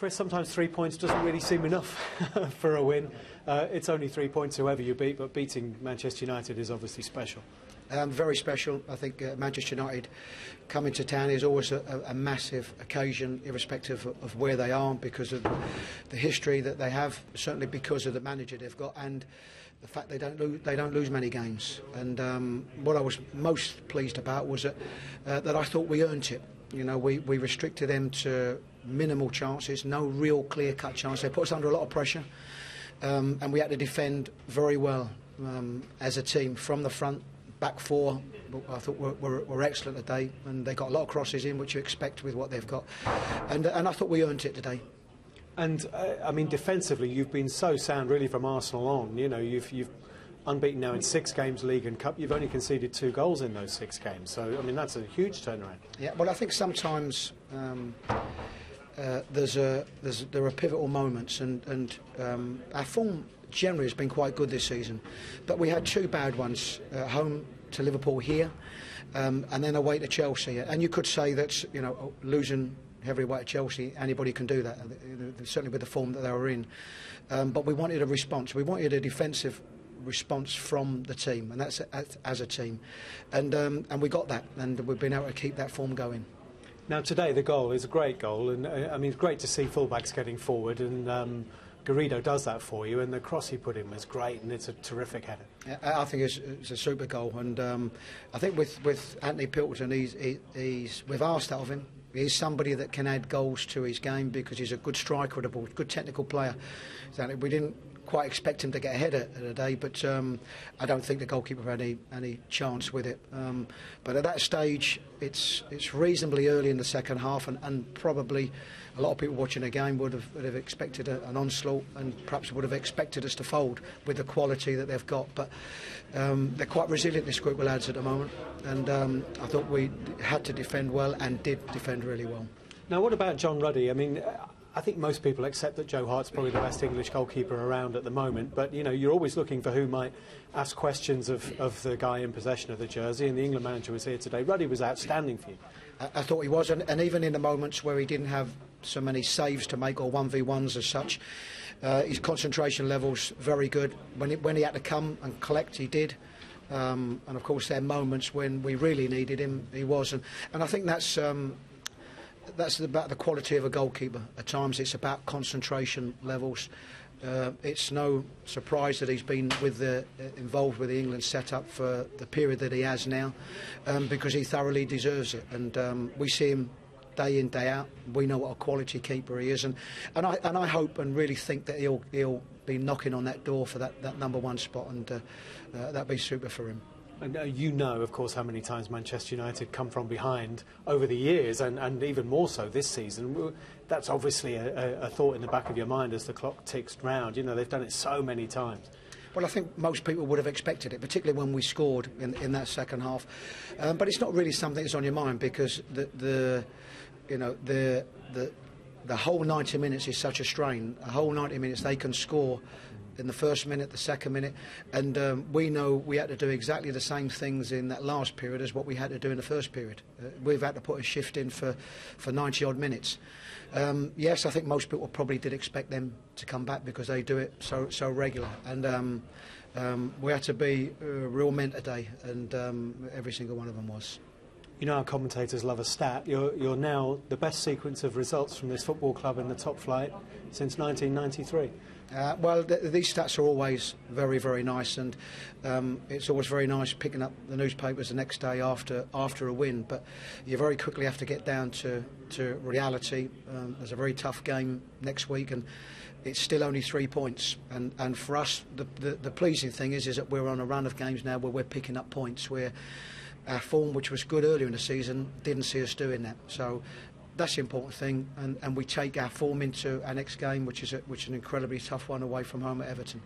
Chris, sometimes 3 points doesn't really seem enough for a win. It's only 3 points whoever you beat, but beating Manchester United is obviously special. Very special. I think Manchester United coming to town is always a massive occasion, irrespective of where they are, because of the history that they have, certainly because of the manager they've got, and the fact they don't lose many games. And what I was most pleased about was that I thought we earned it. You know, we restricted them to minimal chances, no real clear-cut chance. They put us under a lot of pressure, and we had to defend very well as a team from the front. Back four, I thought were excellent today, and they got a lot of crosses in, which you expect with what they've got. And I thought we earned it today. And I mean, defensively, you've been so sound, really, from Arsenal on. You know, you've unbeaten now in 6 games, League and Cup. You've only conceded 2 goals in those 6 games. So, I mean, that's a huge turnaround. Yeah, well, I think sometimes there are pivotal moments, and our form generally has been quite good this season, but we had 2 bad ones at home to Liverpool here, and then away to Chelsea. And you could say that, you know, losing heavyweight at Chelsea, anybody can do that, certainly with the form that they were in. But we wanted a response. We wanted a defensive response from the team, and that's as a team, and we got that, and we've been able to keep that form going. Now today the goal is a great goal, and I mean, it's great to see fullbacks getting forward, and Garrido does that for you, and the cross he put in was great, and it's a terrific header. I think it's a super goal, and I think with Anthony Pilton, we've asked of him. He's somebody that can add goals to his game because he's a good striker of the ball, good technical player. We didn't quite expect him to get ahead of the day, but I don't think the goalkeeper had any chance with it. But at that stage, it's reasonably early in the second half, and probably a lot of people watching the game would have expected an onslaught, and perhaps would have expected us to fold with the quality that they've got. But they're quite resilient, this group of lads, at the moment, and I thought we had to defend well and did defend really well. Now, what about John Ruddy? I mean, I think most people accept that Joe Hart's probably the best English goalkeeper around at the moment, but you know, you're always looking for who might ask questions of the guy in possession of the jersey, and the England manager was here today. Ruddy was outstanding for you. I thought he was, and even in the moments where he didn't have so many saves to make, or 1v1s as such, his concentration level's very good. When he had to come and collect, he did. And of course there are moments when we really needed him, he was, and I think that's about the quality of a goalkeeper. At times it's about concentration levels. It's no surprise that he's been involved with the England setup for the period that he has now, because he thoroughly deserves it, and we see him day in, day out. We know what a quality keeper he is, and I hope and really think that he'll be knocking on that door for that #1 spot, and that'd be super for him. And you know, of course, how many times Manchester United come from behind over the years, and even more so this season. That's obviously a thought in the back of your mind as the clock ticks round. You know, they've done it so many times. Well, I think most people would have expected it, particularly when we scored in that second half. But it's not really something that's on your mind, because the whole 90 minutes is such a strain. A whole 90 minutes they can score in the first minute, the second minute, and we know we had to do exactly the same things in that last period as what we had to do in the first period. We've had to put a shift in for 90 odd minutes. Yes, I think most people probably did expect them to come back because they do it so regular, and we had to be real men today, and every single one of them was. You know, our commentators love a stat. You're now the best sequence of results from this football club in the top flight since 1993. Well, these stats are always very, very nice, and it's always very nice picking up the newspapers the next day after a win. But you very quickly have to get down to reality. There's a very tough game next week, and it's still only 3 points. And for us, the pleasing thing is that we're on a run of games now where we're picking up points, where our form, which was good earlier in the season, didn't see us doing that. So that's the important thing, and we take our form into our next game, which is an incredibly tough one away from home at Everton.